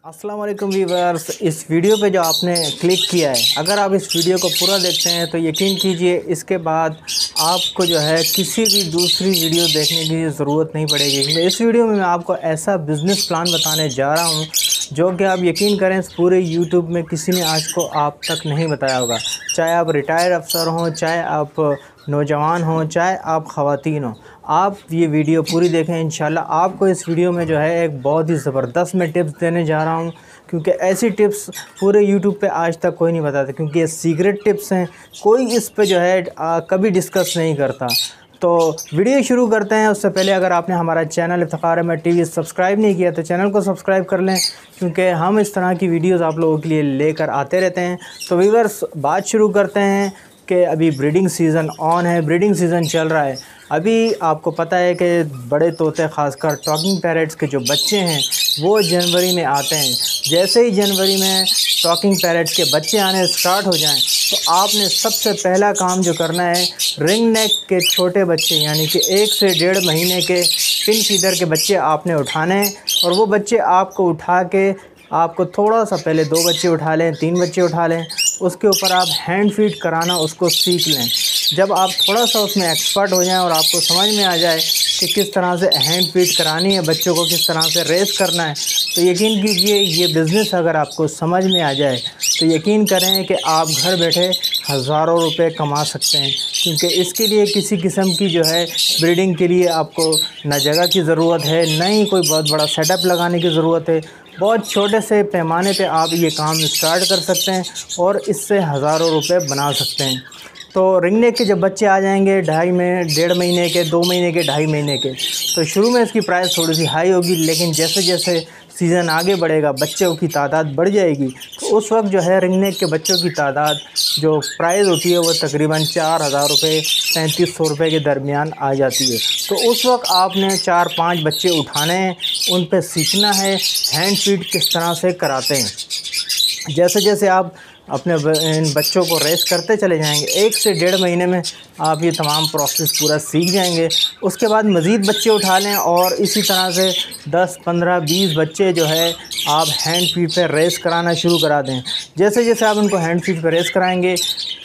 अस्सलाम वालेकुम व्यूअर्स। इस वीडियो पे जो आपने क्लिक किया है, अगर आप इस वीडियो को पूरा देखते हैं तो यकीन कीजिए इसके बाद आपको जो है किसी भी दूसरी वीडियो देखने की ज़रूरत नहीं पड़ेगी, क्योंकि इस वीडियो में मैं आपको ऐसा बिज़नेस प्लान बताने जा रहा हूँ जो कि आप यकीन करें इस पूरे यूट्यूब में किसी ने आज को आप तक नहीं बताया होगा। चाहे आप रिटायर अफसर हों, चाहे आप नौजवान हों, चाहे आप ख़वातीन हों, आप ये वीडियो पूरी देखें। इंशाल्लाह आपको इस वीडियो में जो है एक बहुत ही ज़बरदस्त मैं टिप्स देने जा रहा हूँ, क्योंकि ऐसी टिप्स पूरे यूट्यूब पे आज तक कोई नहीं बताता, क्योंकि ये सीक्रेट टिप्स हैं। कोई इस पे जो है कभी डिस्कस नहीं करता। तो वीडियो शुरू करते हैं। उससे पहले अगर आपने हमारा channel Iftikhar Ahmed TV subscribe नहीं किया तो चैनल को सब्सक्राइब कर लें, क्योंकि हम इस तरह की वीडियोस आप लोगों के लिए लेकर आते रहते हैं। तो व्यूअर्स, बात शुरू करते हैं कि अभी ब्रीडिंग सीज़न ऑन है, ब्रीडिंग सीज़न चल रहा है। अभी आपको पता है कि बड़े तोते, ख़ासकर टॉकिंग पैरट्स के जो बच्चे हैं वो जनवरी में आते हैं। जैसे ही जनवरी में टॉकिंग पैरट्स के बच्चे आने स्टार्ट हो जाएं तो आपने सबसे पहला काम जो करना है, रिंग नेक के छोटे बच्चे यानी कि 1 से 1.5 महीने के पिन फीडर के बच्चे आपने उठाने हैं। और वो बच्चे आपको उठा के आपको थोड़ा सा पहले 2 बच्चे उठा लें, 3 बच्चे उठा लें, उसके ऊपर आप हैंड फीड कराना उसको सीख लें। जब आप थोड़ा सा उसमें एक्सपर्ट हो जाएं और आपको समझ में आ जाए कि किस तरह से हैंड फीड करानी है बच्चों को, किस तरह से रेस करना है, तो यकीन कीजिए ये बिज़नेस अगर आपको समझ में आ जाए तो यकीन करें कि आप घर बैठे हज़ारों रुपए कमा सकते हैं। क्योंकि इसके लिए किसी किस्म की जो है ब्रीडिंग के लिए आपको न जगह की ज़रूरत है, न ही कोई बहुत बड़ा सेटअप लगाने की ज़रूरत है। बहुत छोटे से पैमाने पे आप ये काम स्टार्ट कर सकते हैं और इससे हज़ारों रुपए बना सकते हैं। तो रिंग नेक के जब बच्चे आ जाएंगे 1.5 महीने के, 2 महीने के, 2.5 महीने के, तो शुरू में इसकी प्राइस थोड़ी सी हाई होगी, लेकिन जैसे जैसे सीज़न आगे बढ़ेगा बच्चों की तादाद बढ़ जाएगी, तो उस वक्त जो है रिंग नेक के बच्चों की तादाद जो प्राइस होती है वो तकरीबन 4,000 रुपये, 3,500 रुपये के दरमियान आ जाती है। तो उस वक्त आपने 4-5 बच्चे उठाने हैं, उन पर सीखना है हैंड फीड किस तरह से कराते हैं। जैसे जैसे आप अपने इन बच्चों को रेस करते चले जाएंगे, 1 से 1.5 महीने में आप ये तमाम प्रोसेस पूरा सीख जाएंगे। उसके बाद मज़ीद बच्चे उठा लें और इसी तरह से 10, 15, 20 बच्चे जो है आप हैंड फीड पे रेस कराना शुरू करा दें। जैसे जैसे आप उनको हैंड फीड पे रेस कराएंगे,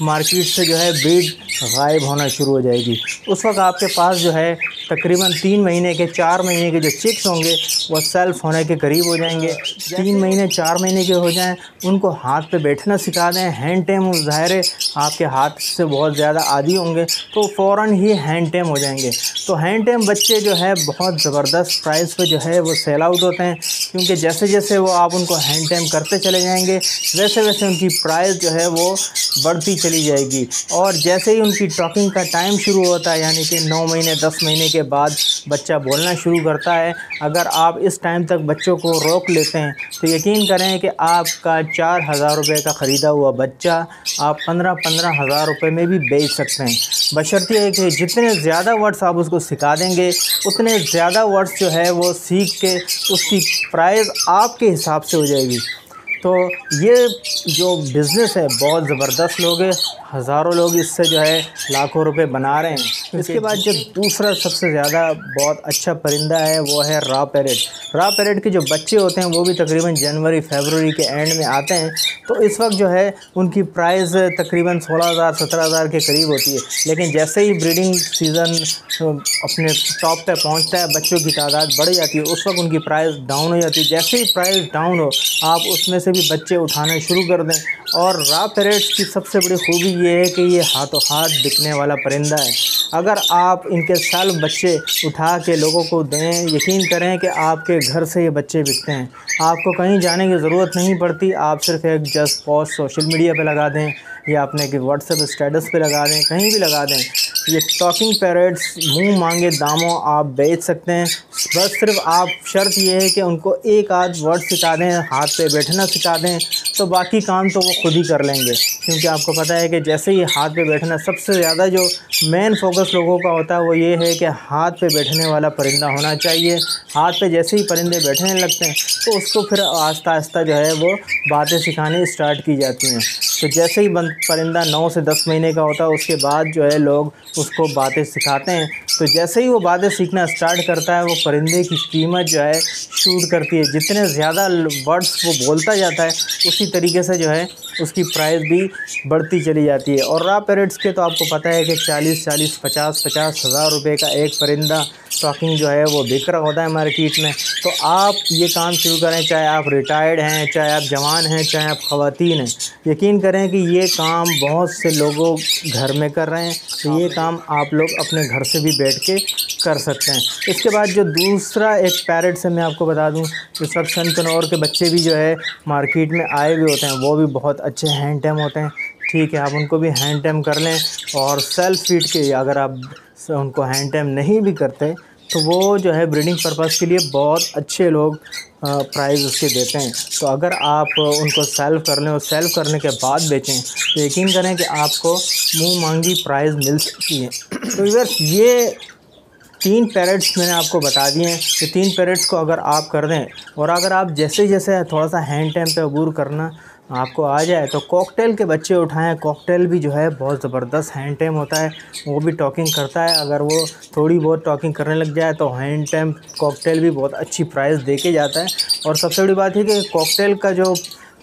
मार्केट से जो है ब्रीड गायब होना शुरू हो जाएगी। उस वक्त आपके पास जो है तकरीबन 3 महीने के, 4 महीने के जो चिक्स होंगे वो सेल्फ होने के करीब हो जाएंगे। 3 महीने, 4 महीने के हो जाएं, उनको हाथ पे बैठना सिखा दें। हैंड टेम ज़ाहिर है आपके हाथ से बहुत ज़्यादा आदी होंगे तो फ़ौरन ही हैंड टेम हो जाएंगे। तो हैंड टेम बच्चे जो है बहुत ज़बरदस्त प्राइस पे जो है वो सेल आउट होते हैं, क्योंकि जैसे जैसे वो आप उनको हैंड टेम करते चले जाएंगे वैसे वैसे उनकी प्राइस जो है वो बढ़ती चली जाएगी। और जैसे ही उनकी टॉकिंग का टाइम शुरू होता है, यानी कि 9 महीने, 10 महीने के बाद बच्चा बोलना शुरू करता है, अगर आप इस टाइम तक बच्चों को रोक लेते हैं तो यकीन करें कि आपका 4,000 रुपये का ख़रीदा हुआ बच्चा आप 15-15 हज़ार रुपये में भी बेच सकते हैं। बशर्ते है कि जितने ज़्यादा वर्ड्स आप उसको सिखा देंगे उतने ज़्यादा वर्ड्स जो है वो सीख के उसकी प्राइस आपके हिसाब से हो जाएगी। तो ये जो बिज़नेस है बहुत ज़बरदस्त लोग हैं, हज़ारों लोग इससे जो है लाखों रुपए बना रहे हैं। इसके बाद जो दूसरा सबसे ज़्यादा बहुत अच्छा परिंदा है वो है रॉ पैरेट। रॉ पैरेट के जो बच्चे होते हैं वो भी तकरीबन जनवरी फरवरी के एंड में आते हैं। तो इस वक्त जो है उनकी प्राइस तकरीबन 16,000 17,000 के करीब होती है। लेकिन जैसे ही ब्रीडिंग सीज़न अपने टॉप पे पहुंचता है, बच्चों की तादाद बढ़ जाती है, उस वक्त उनकी प्राइस डाउन हो जाती है। जैसे ही प्राइस डाउन हो आप उसमें से भी बच्चे उठाने शुरू कर दें। और रॉ पैरेट्स की सबसे बड़ी खूबी ये है कि ये हाथों हाथ बिकने वाला परिंदा है। अगर आप इनके साल बच्चे उठा के लोगों को दें, यकीन करें कि आपके घर से ये बच्चे बिकते हैं। आपको कहीं जाने की ज़रूरत नहीं पड़ती, आप सिर्फ एक जस्ट पोस्ट सोशल मीडिया पे लगा दें या अपने कि व्हाट्सएप स्टेटस पे लगा दें, कहीं भी लगा दें। ये टॉकिंग पैरट्स मुंह मांगे दामों आप बेच सकते हैं। बस सिर्फ आप शर्त ये है कि उनको एक आध वर्ड सिखा दें, हाथ पे बैठना सिखा दें, तो बाकी काम तो वो खुद ही कर लेंगे, क्योंकि आपको पता है कि जैसे ही हाथ पे बैठना, सबसे ज़्यादा जो मेन फोकस लोगों का होता है वो ये है कि हाथ पे बैठने वाला परिंदा होना चाहिए। हाथ पे जैसे ही परिंदे बैठने लगते हैं तो उसको फिर आहिस्ता आहिस्ता जो है वो बातें सिखानी स्टार्ट की जाती हैं। तो जैसे ही परिंदा 9 से 10 महीने का होता है उसके बाद जो है लोग उसको बातें सिखाते हैं। तो जैसे ही वो बातें सीखना स्टार्ट करता है वो परिंदे की कीमत जो है शूट करती है। जितने ज़्यादा वर्ड्स वो बोलता जाता है उसी तरीके से जो है उसकी प्राइस भी बढ़ती चली जाती है। और रॉ पैरट्स के तो आपको पता है कि 40-40, 50-50 हज़ार रुपये का एक परिंदा टॉकिंग जो है वो बिक रहा होता है मार्केट में। तो आप ये काम शुरू करें, चाहे आप रिटायर्ड हैं, चाहे आप जवान हैं, चाहे आप ख़वातीन हैं, यकीन करें कि ये काम बहुत से लोगों घर में कर रहे हैं। तो ये काम आप लोग अपने घर से भी बैठ के कर सकते हैं। इसके बाद जो दूसरा एक पैरट से मैं आपको बता दूं, जो सब शनकनौर के बच्चे भी जो है मार्केट में आए हुए होते हैं, वो भी बहुत अच्छे हैंड टैम होते हैं। ठीक है, आप उनको भी हैंड टैम कर लें। और सेल्फ फीड के अगर आप उनको हैंड टैम नहीं भी करते तो वो जो है ब्रीडिंग पर्पज़ के लिए बहुत अच्छे लोग प्राइस उसके देते हैं। तो अगर आप उनको सेल्फ कर लें और सेल्फ करने के बाद बेचें तो यकीन करें कि आपको मुँह मांगी प्राइस मिल सकती है। तो बस ये 3 पैरट्स मैंने आपको बता दिए हैं। तो 3 पैरट्स को अगर आप कर दें और अगर आप जैसे जैसे थोड़ा सा हैंड टाइम पे अबूर करना आपको आ जाए तो कॉकटेल के बच्चे उठाएं। कॉकटेल भी जो है बहुत ज़बरदस्त हैंड टाइम होता है, वो भी टॉकिंग करता है। अगर वो थोड़ी बहुत टॉकिंग करने लग जाए तो हैंड टाइम कॉकटेल भी बहुत अच्छी प्राइस दे के जाता है। और सबसे बड़ी बात है कि कॉकटेल का जो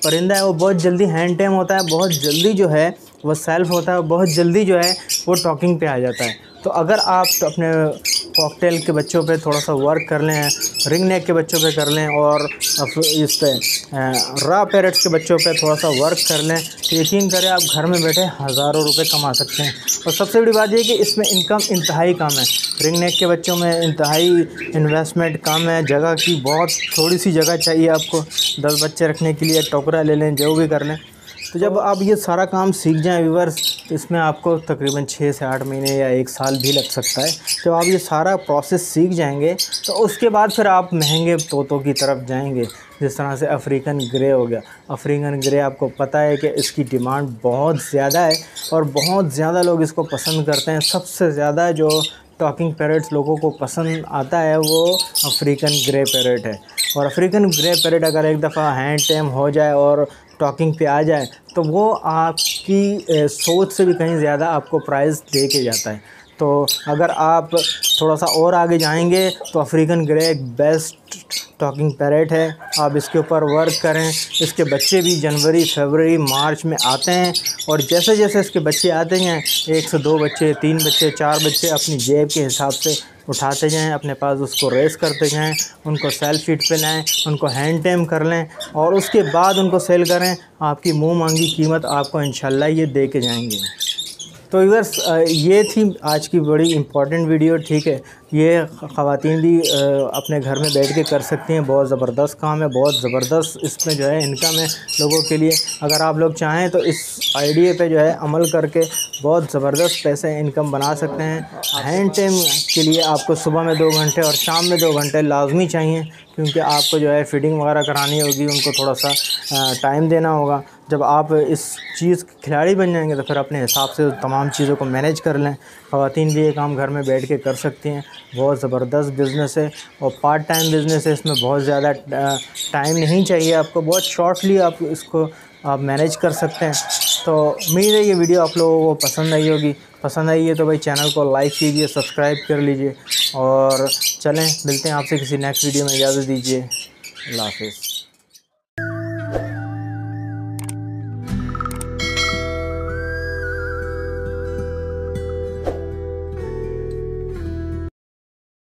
परिंदा है वो बहुत जल्दी हैंड टाइम होता है, बहुत जल्दी जो है वो सेल्फ होता है, बहुत जल्दी जो है वो टॉकिंग पे आ जाता है। तो अगर आप अपने कॉकटेल के बच्चों पे थोड़ा सा वर्क कर लें, रिंग नेक के बच्चों पे कर लें और इस पे रॉ पैरट्स के बच्चों पे थोड़ा सा वर्क कर लें तो यकीन करें आप घर में बैठे हज़ारों रुपए कमा सकते हैं। और सबसे बड़ी बात ये कि इसमें इनकम इंतहाई कम है। रिंग नेक के बच्चों में इंतहाई इन्वेस्टमेंट कम है, जगह की बहुत थोड़ी सी जगह चाहिए आपको 10 बच्चे रखने के लिए। टोकरा ले लें, जो भी कर लें। तो जब आप ये सारा काम सीख जाएं व्यूअर्स तो इसमें आपको तकरीबन 6 से 8 महीने या 1 साल भी लग सकता है। जब आप ये सारा प्रोसेस सीख जाएंगे तो उसके बाद फिर आप महंगे तोतों की तरफ जाएंगे, जिस तरह से अफ्रीकन ग्रे हो गया। अफ्रीकन ग्रे आपको पता है कि इसकी डिमांड बहुत ज़्यादा है और बहुत ज़्यादा लोग इसको पसंद करते हैं। सबसे ज़्यादा जो टॉकिंग पैरट्स लोगों को पसंद आता है वो अफ्रीकन ग्रे पैरट है। और अफ्रीकन ग्रे पैरट अगर एक दफ़ा हैंड टैम हो जाए और टॉकिंग पे आ जाए तो वो आपकी सोच से भी कहीं ज़्यादा आपको प्राइस दे के जाता है। तो अगर आप थोड़ा सा और आगे जाएंगे तो अफ्रीकन ग्रे एक बेस्ट टॉकिंग पैरट है। आप इसके ऊपर वर्क करें। इसके बच्चे भी जनवरी, फरवरी, मार्च में आते हैं और जैसे जैसे इसके बच्चे आते हैं 1 से 2 बच्चे, 3 बच्चे, 4 बच्चे अपनी जेब के हिसाब से उठाते जाएं, अपने पास उसको रेस करते जाएं, उनको सेल फीड पे लाएं, उनको हैंड टैम कर लें और उसके बाद उनको सेल करें। आपकी मुँह मांगी कीमत आपको इंशाल्लाह ये दे के जाएंगे। तो व्यूअर्स ये थी आज की बड़ी इम्पॉर्टेंट वीडियो। ठीक है, ये ख़वातीन भी अपने घर में बैठ के कर सकती हैं। बहुत ज़बरदस्त काम है, बहुत ज़बरदस्त इसमें जो है इनकम है लोगों के लिए। अगर आप लोग चाहें तो इस आइडिया पे जो है अमल करके बहुत ज़बरदस्त पैसे इनकम बना सकते हैं। हैंड टाइम के लिए आपको सुबह में 2 घंटे और शाम में 2 घंटे लाजमी चाहिए, क्योंकि आपको जो है फीडिंग वगैरह करानी होगी, उनको थोड़ा सा टाइम देना होगा। जब आप इस चीज़ के खिलाड़ी बन जाएंगे तो फिर अपने हिसाब से तमाम चीज़ों को मैनेज कर लें। ख़वातीन भी ये काम घर में बैठ के कर सकती हैं। बहुत ज़बरदस्त बिज़नेस है और पार्ट टाइम बिज़नेस है। इसमें बहुत ज़्यादा टाइम नहीं चाहिए आपको, बहुत शॉर्टली आप इसको आप मैनेज कर सकते हैं। तो उम्मीद है ये वीडियो आप लोगों को पसंद आई होगी। पसंद आई है तो भाई चैनल को लाइक कीजिए, सब्सक्राइब कर लीजिए और चलें मिलते हैं आपसे किसी नेक्स्ट वीडियो में। इजाज़त दीजिए। अल्लाह हाफ़िज़।